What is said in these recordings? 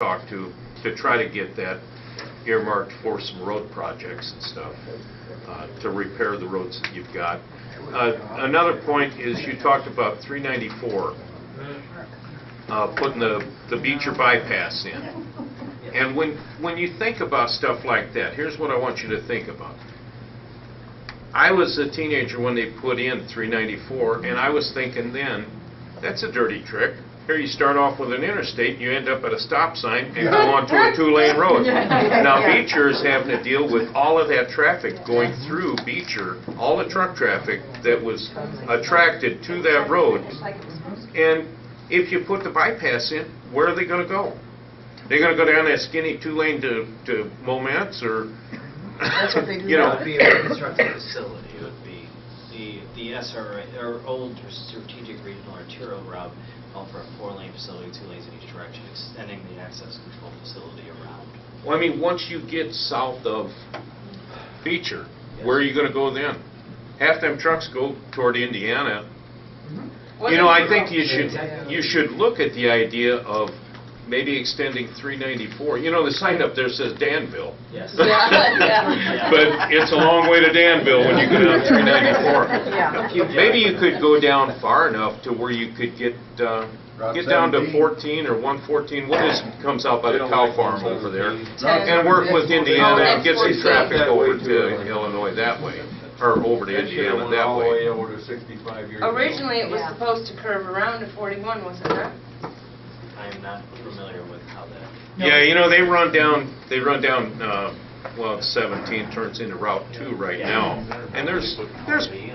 talk to try to get that earmarked for some road projects and stuff, to repair the roads that you've got. Another point is you talked about 394, putting the Beecher bypass in. And when you think about stuff like that, here's what I want you to think about. I was a teenager when they put in 394, and I was thinking then, that's a dirty trick. Here you start off with an interstate, you end up at a stop sign and go onto a two-lane road. Now Beecher is having to deal with all of that traffic going through Beecher, all the truck traffic that was attracted to that road. And if you put the bypass in, where are they going to go? They're going to go down that skinny two-lane to Moments, or that's what they do. You know, It would be a reconstructed facility. It would be the SRA, or old strategic regional arterial route, called for a 4-lane facility, 2 lanes in each direction, extending the access control facility around. well, I mean, once you get south of Beecher, where are you going to go then? Half them trucks go toward Indiana. You know, I think you should look at the idea of maybe extending 394. You know, the sign up there says Danville. Yes. But it's a long way to Danville when you go down 394. Maybe you could go down far enough to where you could get down to 14 or 114. What is comes out by the cow farm over there, and work with Indiana and get some traffic over to Illinois that way, or over to Indiana that way. Originally, it was supposed to curve around to 41, was it not? I'm not familiar with how that. Yeah, you know, they run down, well, 17 turns into Route 2 right now. And there's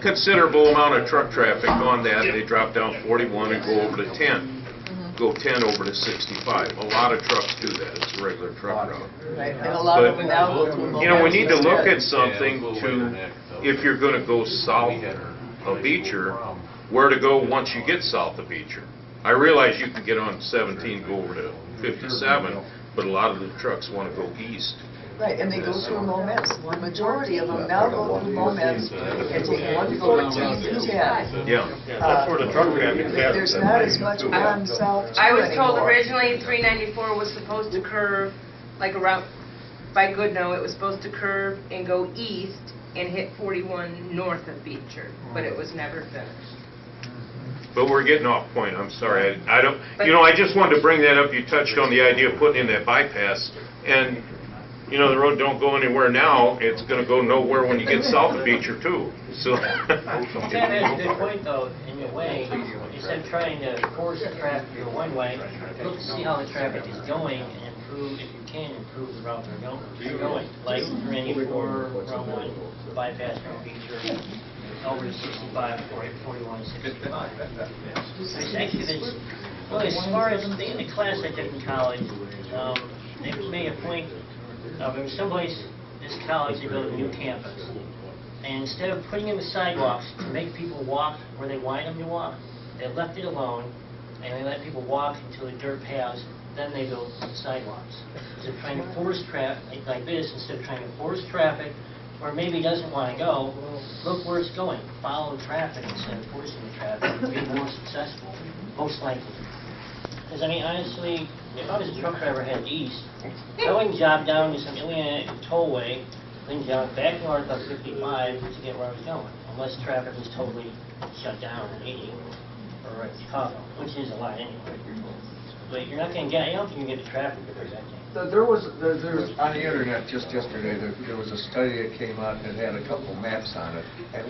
considerable amount of truck traffic on that. They drop down 41 and go over to 10. Go 10 over to 65. A lot of trucks do that. It's a regular truck route. Right, and a lot of them now go to You know, we need to look at something to, if you're going to go south of Beecher, where to go once you get south of Beecher. I realize you can get on 17, go over to 57, but a lot of the trucks want to go east. Right, and they go through Moments. The majority of them now go through Moments and take 114 to 10. Yeah. That's where the truck traffic is. There's not as much on South 2 I was told anymore. originally 394 was supposed to curve, like around, by Goodnoe, it was supposed to curve and go east and hit 41 north of Beecher, but it was never finished. But we're getting off point. I'm sorry. I don't. You know, I just wanted to bring that up. You touched on the idea of putting in that bypass, and you know, the road don't go anywhere now. It's going to go nowhere when you get south of Beecher too. So. That is a good point, though. In a way, instead of trying to force the traffic to go one way, look to see how the traffic is going, and improve, if you can, improve the route they're going. Like 394, Route 1, the bypass from Beecher. Over to 65, 41, 65. Well, as far as in the class I took in college, they made a point of in some place, this college, they built a new campus. And instead of putting in the sidewalks to make people walk where they wanted them to walk, they left it alone, and they let people walk until the dirt paths, then they built the sidewalks. Instead of trying to force traffic like this, instead of trying to force traffic, or maybe doesn't want to go, look where it's going. Follow traffic instead of forcing the traffic to be more successful, most likely. Because, I mean, honestly, if I was a truck driver heading east, I wouldn't jog down to some Illiana tollway, then jog back north up 55 to get where I was going, unless traffic was totally shut down at 80 or at Chicago, which is a lot anyway. But you're not going to get, I don't think you can get the traffic to protect you. There was on the internet just yesterday. There was a study that came out that had a couple maps on it, and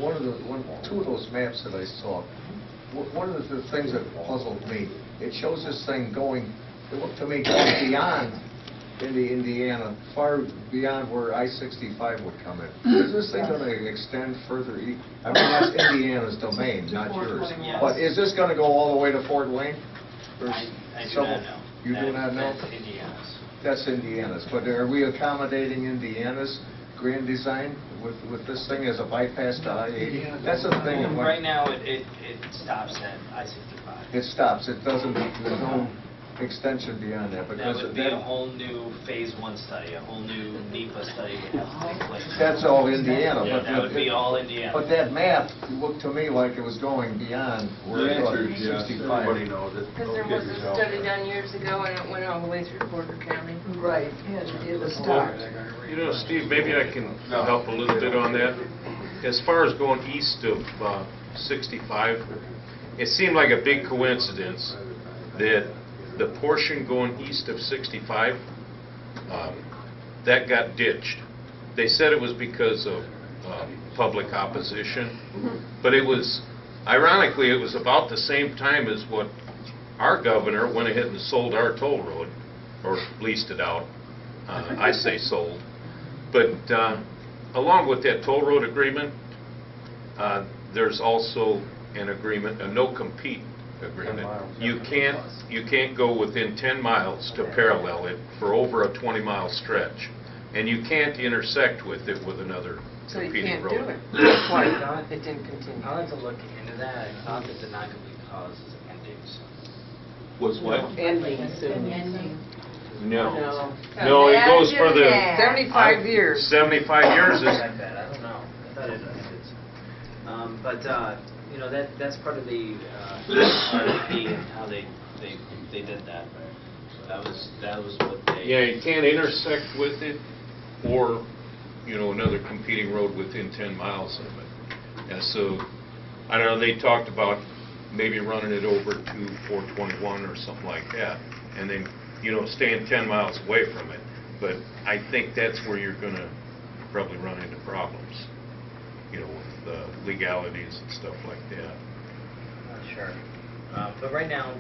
two of those maps that I saw, one of the things that puzzled me, it shows this thing going. It looked to me going beyond into Indiana, far beyond where I-65 would come in. Is this thing going to extend further east? I mean, that's Indiana's domain, not yours. But is this going to go all the way to Fort Wayne? I do not know. You do not know? That's Indiana's. That's Indiana's, but are we accommodating Indiana's grand design with this thing as a bypass to I-80? That's a thing. Right now, it stops at I-65. It stops. It doesn't. There's no extension beyond that? That Because would be a whole new Phase 1 study, a whole new NEPA study would have to take place. That's all Indiana. Yeah, but that would be all Indiana. But that map looked to me like it was going beyond where it was 65. Everybody knows it. Because there was a study done years ago and it went all the way through Porter County. Right, in the start. You know, Steve, maybe I can help a little bit on that. As far as going east of 65, it seemed like a big coincidence that the portion going east of 65, that got ditched. They said it was because of public opposition, but it was, ironically, it was about the same time as what our governor went ahead and sold our toll road, or leased it out. I say sold. But along with that toll road agreement, there's also an agreement, a no-compete agreement. You can't go within 10 miles to parallel it for over a 20-mile stretch, and you can't intersect with it with another So you competing can't road. do it. That's why it didn't continue. I'll have to look into that. I thought that the non-complete clause is ending, so. Was what? Ending soon. No. No. No, it goes for the 75 years. 75 years is. Like that, I don't know. I thought it ended. But you know, that's part of the RFP and how they did that. That was what they. Yeah, you can't intersect with it, or, you know, another competing road within 10 miles of it. And so, I don't know, they talked about maybe running it over to 421 or something like that, and then, you know, staying 10 miles away from it. But I think that's where you're going to probably run into problems, you know, with legalities and stuff like that. Sure. But right now,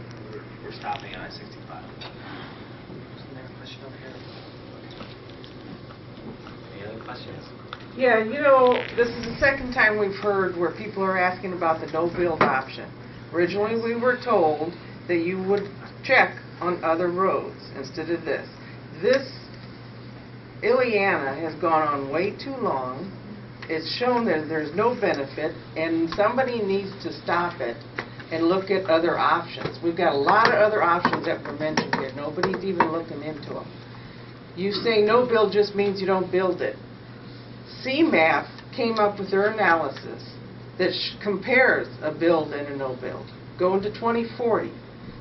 we're stopping at I-65. Isn't there a question over here? Any other questions? Yeah, you know, this is the second time we've heard where people are asking about the no-build option. Originally, we were told that you would check on other roads instead of this. This, Illiana, has gone on way too long. It's shown that there's no benefit, and somebody needs to stop it and look at other options. We've got a lot of other options that were mentioned here. Nobody's even looking into them. You say no build just means you don't build it. CMAP came up with their analysis that compares a build and a no build. Going to 2040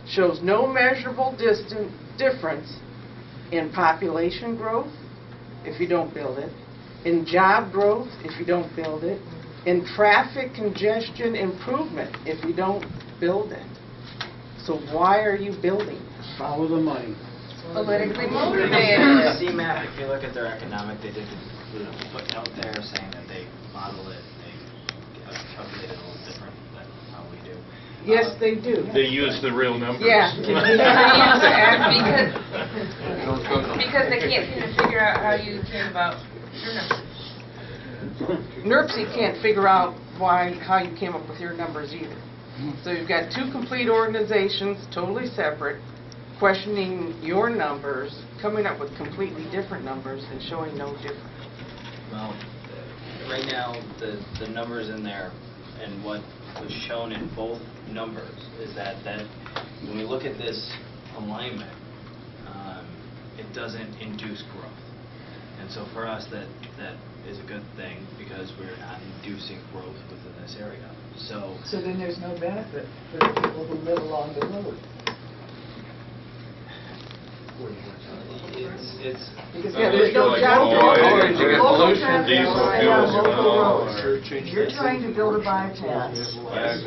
shows no measurable difference in population growth if you don't build it, in job growth if you don't build it, in traffic congestion improvement if you don't build it. So why are you building? Follow the money. Politically The motivated. CMAP, if you look at their economic, they did include a footnote there saying that they model it, they calculate it a little different than how we do. Yes, they do. They use the real numbers. Yeah. Because they can't seem to figure out how you came about your numbers. NERC can't figure out how you came up with your numbers either. So you've got two complete organizations, totally separate, questioning your numbers, coming up with completely different numbers and showing no difference. Well, right now, the numbers in there and what was shown in both numbers is that when we look at this alignment, it doesn't induce growth. And so for us, that is a good thing because we're not inducing growth within this area. So then there's no benefit for the people who live along the road. it's Because there's no Like job oil, growth. you get Local pollution, traffic diesel on fuels, local roads. or- You're trying to build a bypass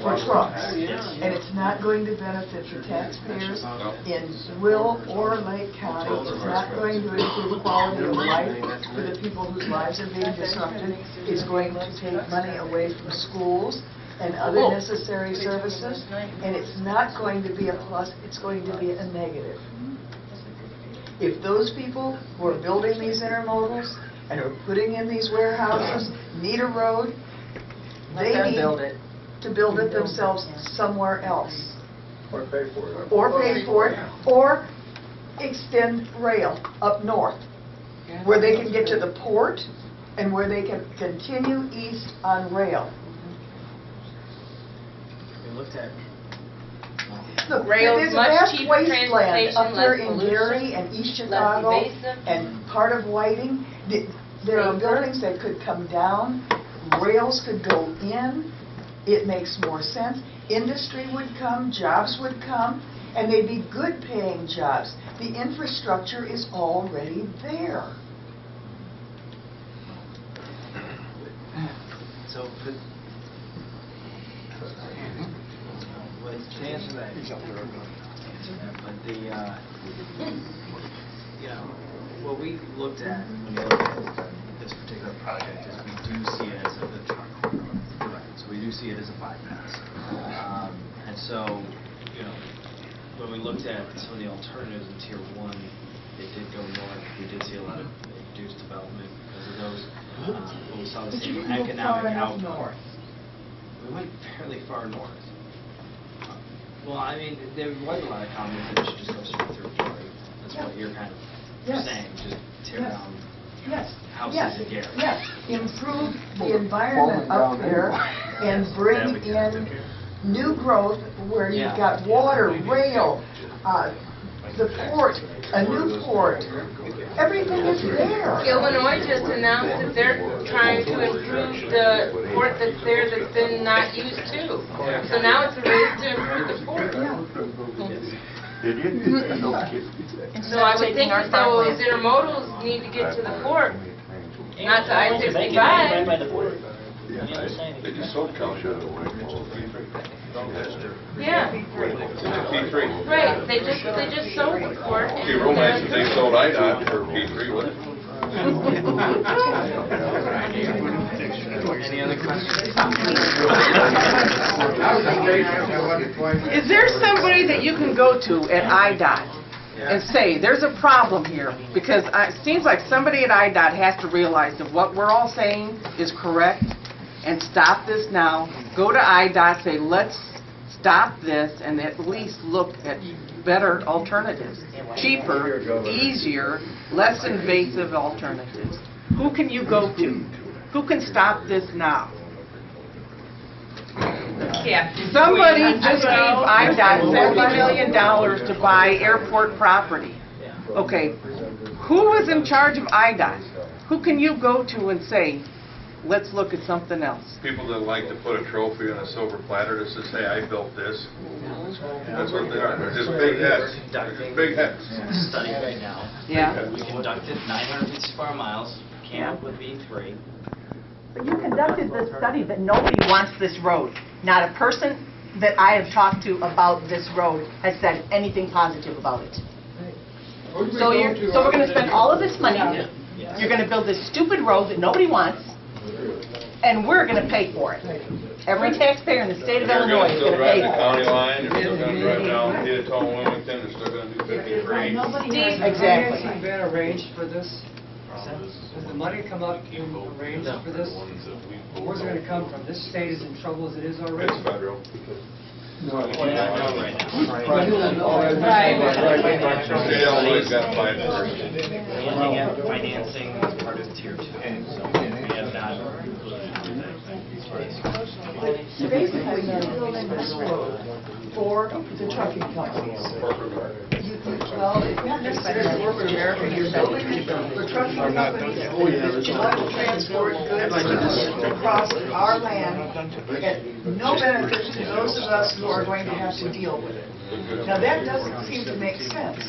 for trucks, and it's not going to benefit the taxpayers in Will or Lake County. It's not going to improve quality of life for the people whose lives are being disrupted. It's going to take money away from schools and other necessary services, and it's not going to be a plus, it's going to be a negative. If those people who are building these intermodals and are putting in these warehouses need a road, they need to build it themselves somewhere else. Or pay for it. Or pay for it, or extend rail up north, where they can get to the port and where they can continue east on rail. we looked at Look, Rails, there's a much vast cheaper wasteland transportation, up there less in pollution, Gary and East less Chicago invasive. and part of Whiting. There are buildings that could come down, rails could go in, it makes more sense. Industry would come, jobs would come, and they'd be good paying jobs. The infrastructure is already there. So, to answer that, but the, you know, what we looked at when we looked at this particular project is we do see it as a truck corridor. So we do see it as a bypass. And so, you know, when we looked at some of the alternatives in Tier 1, they did go north. We did see a lot of reduced development because of those. But we saw the same economic outcome. We went fairly far north. Well, I mean, there was a lot of comments that it should just go straight through Gary. That's what you're kind of saying, just tear down houses in Gary. Yes, improve the environment up there and bring in new growth where you've got water, rail, the port, a new port. Everything is there. Illinois just announced that they're trying to improve the port that's there that's been not used too. So now it's a race to improve the port. So I would think that those intermodals need to get to the port, not to I-65. They just sold Calhoun. Yeah. P3. Right, they just sold the port. Be real nice if they sold IDOT for P3, wouldn't it? Any other questions? Is there somebody that you can go to at IDOT and say, there's a problem here? Because it seems like somebody at IDOT has to realize that what we're all saying is correct and stop this now. Go to IDOT, say, let's stop this and at least look at better alternatives. Cheaper, easier, less invasive alternatives. Who can you go to? Who can stop this now? Somebody just gave IDOT $70 million to buy airport property. Okay, who was in charge of IDOT? Who can you go to and say, let's look at something else? People that like to put a trophy on a silver platter that says, hey, I built this. That's what they are. They're just big heads. They're just big heads. Study right now. Yeah. We conducted 950 square miles, came up with B3. But you conducted this study that nobody wants this road. Not a person that I have talked to about this road has said anything positive about it. So we're going to spend all of this money. You're going to build this stupid road that nobody wants, and we're going to pay for it. Every taxpayer in the state of Illinois is going to pay They're for still driving the county line, it. they're still going to drive down Peatone, Wilmington, they're still going to do 53. Exactly. Has been arranged for this? Has the money come up and arranged for this? Where's it going to come from? This state is in trouble as it is already. It's federal. Illinois got five first. We're looking at financing as part of Tier 2, so we have not included Basically, you're building this road for the trucking companies. Well, it's not necessarily corporate America, you're building it for trucking companies that want to transport goods across our land at no benefit to those of us who are going to have to deal with it. Now, that doesn't seem to make sense.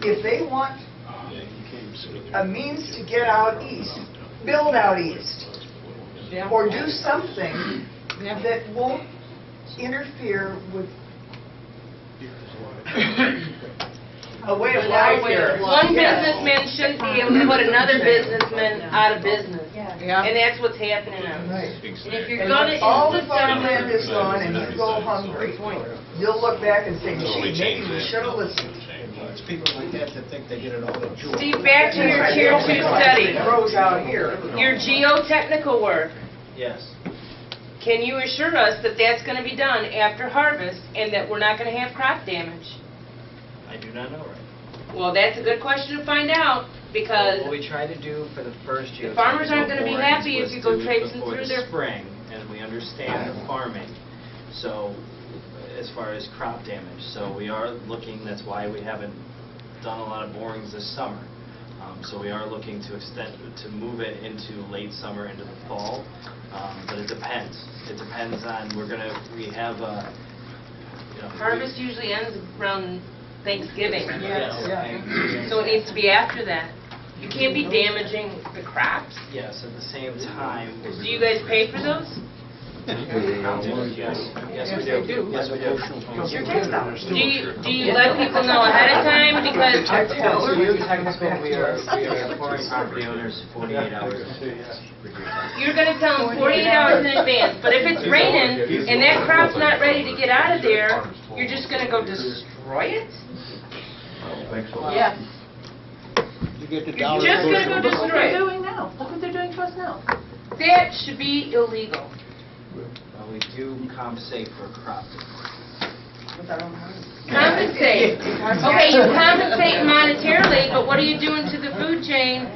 If they want a means to get out east, build out east. Or do something that won't interfere with a way of life here. One businessman shouldn't be able to put another businessman out of business. And that's what's happening now. And if you're And going when to all the insist on farmland is gone and you go hungry, you'll look back and say, gee, maybe we should have listened. It's people like that that think they get it all in jewels. Steve, back to your Tier 2 study. Grows out here. Your geotechnical work. Yes. Can you assure us that that's going to be done after harvest and that we're not going to have crop damage? I do not know right now. Well, that's a good question to find out because What we try to do for the first year. the farmers aren't going to be happy if you go traipsing through their... spring, and we understand the farming. So, as far as crop damage. So we are looking, that's why we haven't done a lot of borings this summer. So we are looking to move it into late summer, into the fall. But it depends. It depends on, we have a, Harvest usually ends around Thanksgiving. Yes. So it needs to be after that. You can't be damaging the crops. Yes, at the same time. Do you guys pay for those? Yes, we do. Yes, we do. It's your tax dollars. Do you let people know ahead of time? Because So you technically, we are informing property owners 48 hours. you're going to tell them 48 hours in advance, but if it's raining and that crop's not ready to get out of there, you're just going to go destroy it? Yes. You're just going to go Look what destroy they're it. doing now. Look what they're doing to us now. That should be illegal. We do compensate for crop. Compensate. Okay, you compensate monetarily, but what are you doing to the food chain?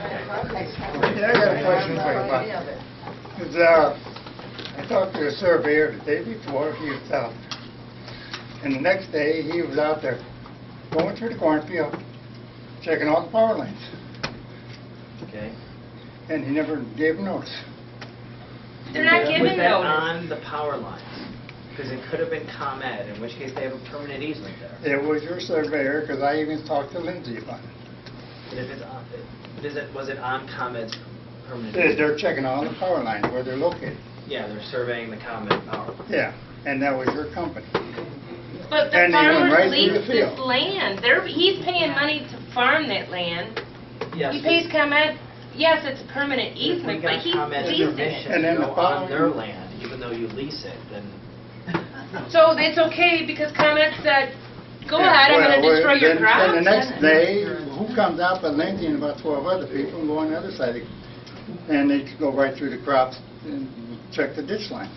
I got a question for you, Bob. I talked to a surveyor the day before, he was out. And the next day, he was out there going through the cornfield, checking all the power lines. Okay. And he never gave notice. They're not Was giving that notice. on the power lines? Because it could have been ComEd, in which case they have a permanent easement there. It was your surveyor, because I even talked to Lindsay about it. But if it's on, was it on ComEd's permanent They're easement? checking all the power lines, where they're located. Yeah, they're surveying the ComEd power. Yeah, and that was your company. But the And they went farmers right through the lease this field. land. He's paying money to farm that land. Yes. He pays ComEd. Yes, it's a permanent If we easement, got but he's ComEd's leasing permission it. And then to the go on following- their land, even though you lease it, then So it's okay because ComEd said, go Yeah, ahead, I'm well, going to destroy your then- crops. Then the next day, who comes out but Lindsay and about 12 other people and go on the other side, and they go right through the crops and check the ditch line.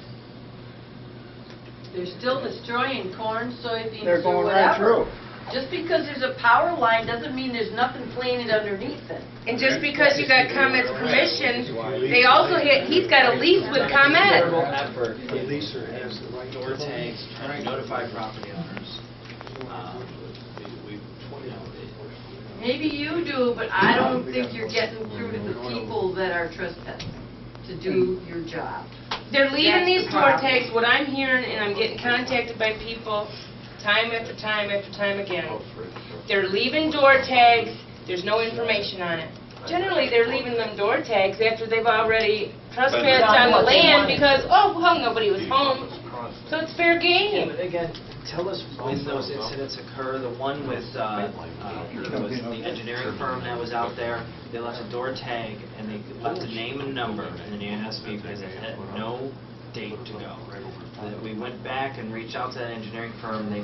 They're still destroying corn, soybeans, They're or going right whatever. through. Just because there's a power line doesn't mean there's nothing planted underneath it. And just because you got ComEd's permission, they also he's got a lease with ComEd. considerable effort in door tags, trying to notify property owners. Maybe you do, but I don't think you're getting through to the people that are trespassing to do your job. They're leaving That's these the door problem. tags, what I'm hearing, and I'm getting contacted by people time after time after time again. They're leaving door tags, there's no information on it. Generally, they're leaving them door tags after they've already trespassed on the land because, oh, well, nobody was home. So it's fair Yeah, game. but again, tell us when those incidents occur. The one with, it was the engineering firm that was out there, they left a door tag and they left a name and number, and then you asked me because it had no date to go. We went back and reached out to that engineering firm. They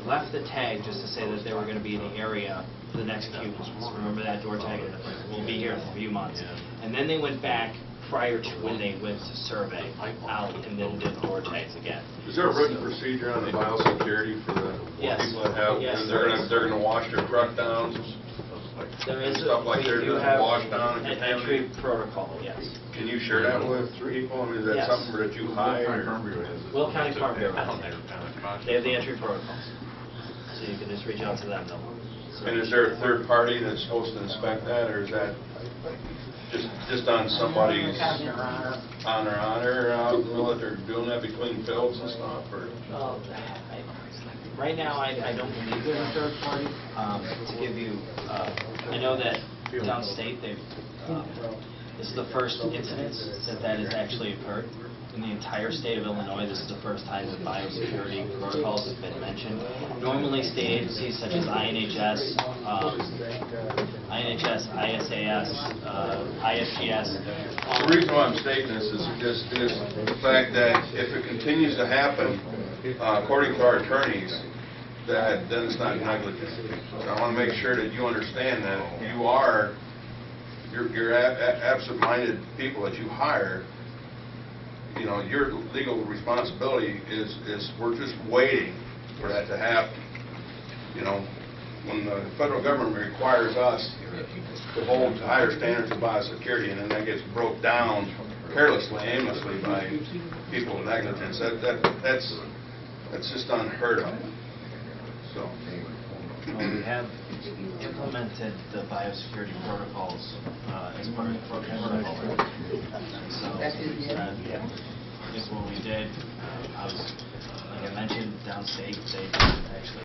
left the tag just to say that they were going to be in the area for the next few months. Remember that door tag? We'll be here for a few months. And then they went back prior to when they went to survey out and then did door tags again. Is there a written procedure on the biosecurity for the Yes. people that have, Yes, and there they're gonna wash their truck down? There is Stuff like they're you doing have wash down and an contaminate. entry protocol, yes. Can you share that with people? I mean, is that Yes. something that you hire? Will County Farm Bureau has it. They have the entry protocols. So you can just reach out to them. And is there a third party that's supposed to inspect that, or is that just on somebody's honor, that they're doing that between fields and stuff, or? Right now, I don't believe there's a third party. To give you, I know that downstate, this is the first incidence that has actually occurred. In the entire state of Illinois, this is the first time that biosecurity protocols have been mentioned. Normally, state agencies such as INHS, ISAS, ISGS. The reason why I'm stating this is the fact that if it continues to happen, according to our attorneys, that then it's not negligence. So I want to make sure that you understand that your absent-minded people that you hire, you know, your legal responsibility is we're just waiting for that to happen. You know, when the federal government requires us to hold to higher standards of biosecurity, and then that gets broke down carelessly, aimlessly by people with negligence. That's just unheard of. So. Well, we have implemented the biosecurity protocols as part of the protocol. So that is what we did. I was, like I mentioned, downstate, they actually